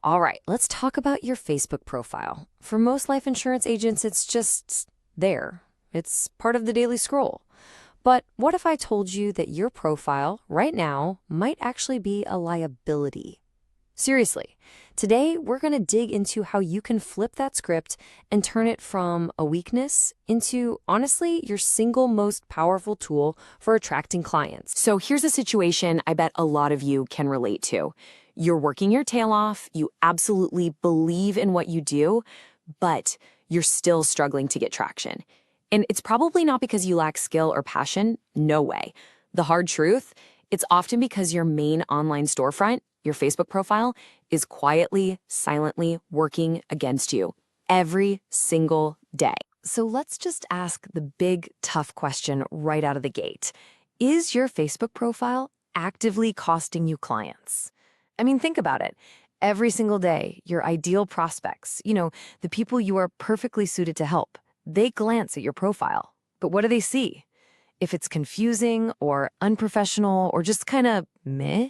All right, let's talk about your Facebook profile. For most life insurance agents, it's just there. It's part of the daily scroll. But what if I told you that your profile right now might actually be a liability? Seriously, today we're going to dig into how you can flip that script and turn it from a weakness into, honestly, your single most powerful tool for attracting clients. So here's a situation I bet a lot of you can relate to. You're working your tail off, you absolutely believe in what you do, but you're still struggling to get traction. And it's probably not because you lack skill or passion, no way. The hard truth, it's often because your main online storefront, your Facebook profile, is quietly, silently working against you every single day. So let's just ask the big, tough question right out of the gate. Is your Facebook profile actively costing you clients? I mean, think about it. Every single day, your ideal prospects, the people you are perfectly suited to help, they glance at your profile. But what do they see? If it's confusing or unprofessional or just kind of meh,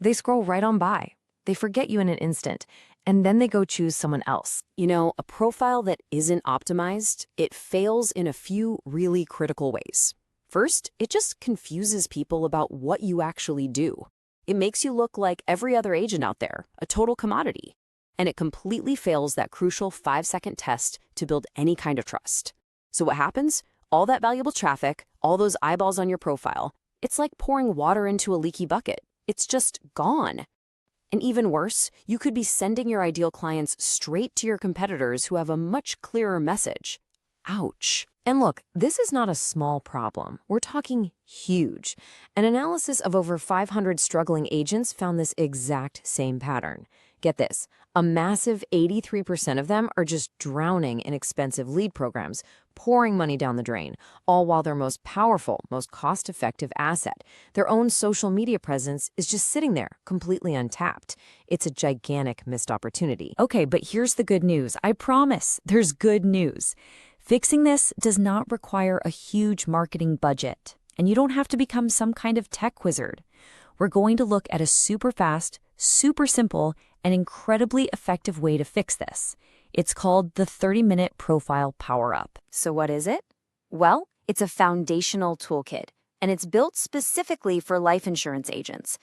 they scroll right on by. They forget you in an instant, and then they go choose someone else. A profile that isn't optimized, it fails in a few really critical ways. First, it just confuses people about what you actually do. It makes you look like every other agent out there, a total commodity. And it completely fails that crucial 5-second test to build any kind of trust. So what happens? All that valuable traffic, all those eyeballs on your profile, it's like pouring water into a leaky bucket. It's just gone. And even worse, you could be sending your ideal clients straight to your competitors who have a much clearer message. Ouch. And look, this is not a small problem. We're talking huge. An analysis of over 500 struggling agents found this exact same pattern. Get this, a massive 83% of them are just drowning in expensive lead programs, pouring money down the drain, all while their most powerful, most cost-effective asset, their own social media presence, is just sitting there, completely untapped. It's a gigantic missed opportunity. Okay, but here's the good news. I promise, there's good news. Fixing this does not require a huge marketing budget, and you don't have to become some kind of tech wizard. We're going to look at a super fast, super simple, and incredibly effective way to fix this. It's called the 30-minute profile power-up. So what is it? Well, it's a foundational toolkit, and it's built specifically for life insurance agents.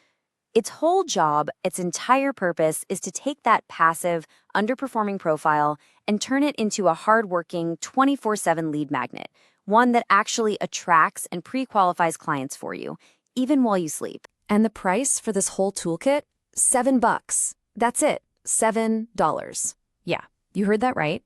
Its whole job, its entire purpose, is to take that passive, underperforming profile and turn it into a hardworking 24/7 lead magnet, one that actually attracts and pre-qualifies clients for you, even while you sleep. And the price for this whole toolkit? $7. That's it, $7. Yeah, you heard that right.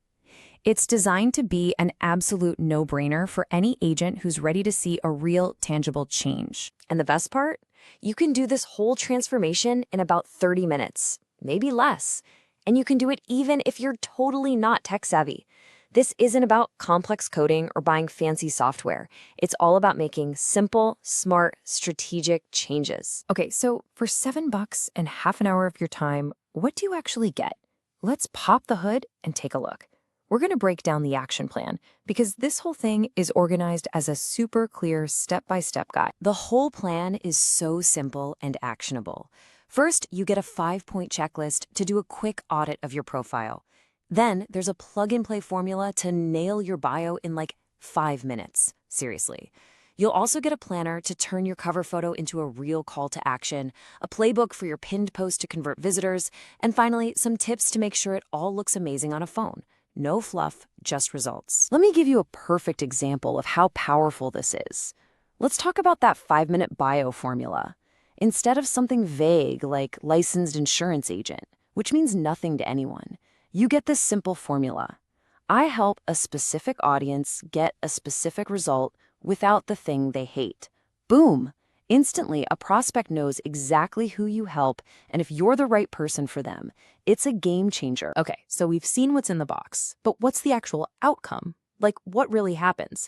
It's designed to be an absolute no-brainer for any agent who's ready to see a real, tangible change. And the best part? You can do this whole transformation in about 30 minutes, maybe less. And you can do it even if you're totally not tech-savvy. This isn't about complex coding or buying fancy software. It's all about making simple, smart, strategic changes. Okay, so for $7 and half an hour of your time, what do you actually get? Let's pop the hood and take a look. We're going to break down the action plan because this whole thing is organized as a super clear step-by-step guide. The whole plan is so simple and actionable. First, you get a 5-point checklist to do a quick audit of your profile. Then there's a plug-and-play formula to nail your bio in like 5 minutes. Seriously. You'll also get a planner to turn your cover photo into a real call to action, a playbook for your pinned post to convert visitors, and finally, some tips to make sure it all looks amazing on a phone. No fluff, just results. Let me give you a perfect example of how powerful this is. Let's talk about that 5-minute bio formula. Instead of something vague like licensed insurance agent, which means nothing to anyone, you get this simple formula. I help a specific audience get a specific result without the thing they hate. Boom! Instantly, a prospect knows exactly who you help and if you're the right person for them. It's a game changer. Okay, so we've seen what's in the box, but what's the actual outcome? Like, what really happens?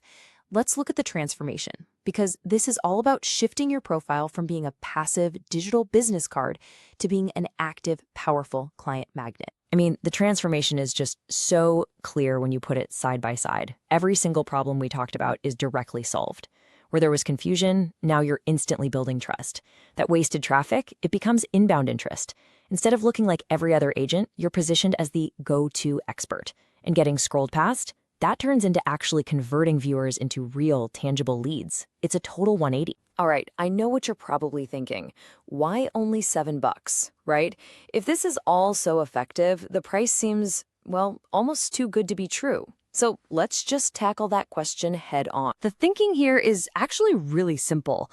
Let's look at the transformation, because this is all about shifting your profile from being a passive digital business card to being an active, powerful client magnet. I mean, the transformation is just so clear when you put it side by side. Every single problem we talked about is directly solved. Where there was confusion, now you're instantly building trust. That wasted traffic, it becomes inbound interest. Instead of looking like every other agent, you're positioned as the go-to expert. And getting scrolled past, that turns into actually converting viewers into real, tangible leads. It's a total 180. All right, I know what you're probably thinking. Why only $7, right? If this is all so effective, the price seems, well, almost too good to be true. So let's just tackle that question head on. The thinking here is actually really simple.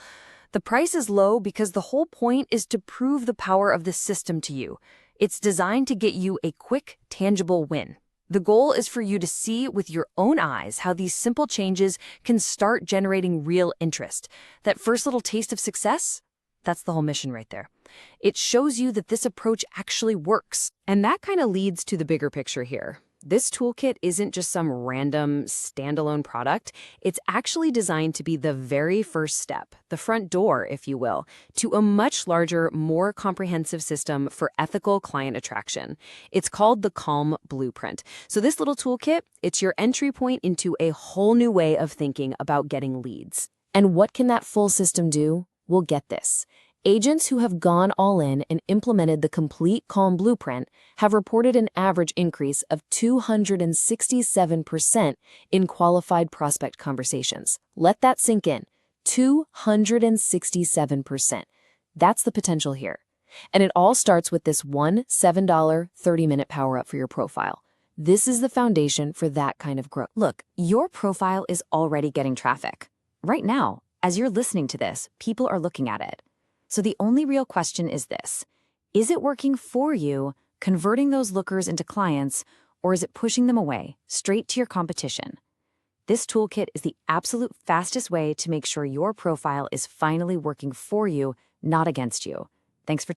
The price is low because the whole point is to prove the power of the system to you. It's designed to get you a quick, tangible win. The goal is for you to see with your own eyes how these simple changes can start generating real interest. That first little taste of success, that's the whole mission right there. It shows you that this approach actually works. And that kind of leads to the bigger picture here. This toolkit isn't just some random standalone product. It's actually designed to be the very first step, the front door, if you will, to a much larger, more comprehensive system for ethical client attraction. It's called the Calm Blueprint. So this little toolkit, it's your entry point into a whole new way of thinking about getting leads. And what can that full system do? We'll get this. Agents who have gone all in and implemented the complete Calm Blueprint have reported an average increase of 267% in qualified prospect conversations. Let that sink in. 267%. That's the potential here. And it all starts with this one $7 30-minute power-up for your profile. This is the foundation for that kind of growth. Look, your profile is already getting traffic. Right now, as you're listening to this, people are looking at it. So the only real question is this: is it working for you, converting those lookers into clients, or is it pushing them away, straight to your competition? This toolkit is the absolute fastest way to make sure your profile is finally working for you, not against you. Thanks for